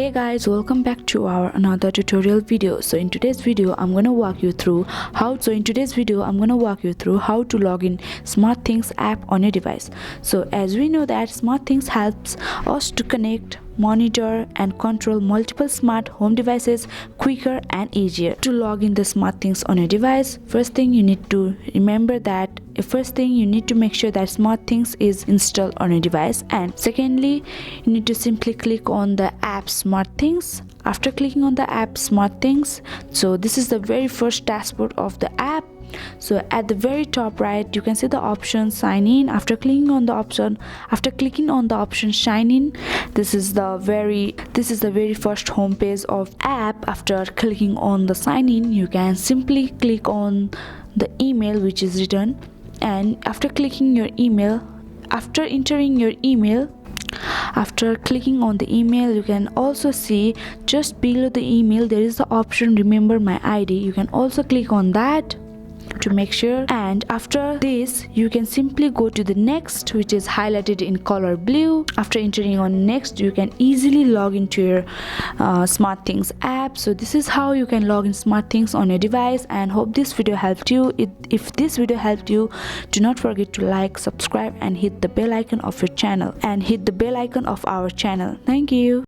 Hey guys, welcome back to our another tutorial video. So in today's video I'm gonna walk you through how to log in SmartThings app on your device. So as we know that SmartThings helps us to connect, monitor and control multiple smart home devices quicker and easier. To log in the SmartThings on your device, first thing you need to make sure that SmartThings is installed on your device, and secondly you need to simply click on the app SmartThings. After clicking on the app SmartThings, so this is the very first dashboard of the app. So at the very top right you can see the option sign in. After clicking on the option sign in, this is the very first home page of app. After clicking on the sign in, you can simply click on the email which is written, and after clicking your email, after entering your email, after clicking on the email, you can also see just below the email there is the option remember my ID. You can also click on that to make sure, and after this you can simply go to the next, which is highlighted in color blue. After entering on next, you can easily log into your SmartThings app. So this is how you can log in SmartThings on your device, and hope this video helped you. If this video helped you, do not forget to like, subscribe and hit the bell icon of your channel, and hit the bell icon of our channel. Thank you.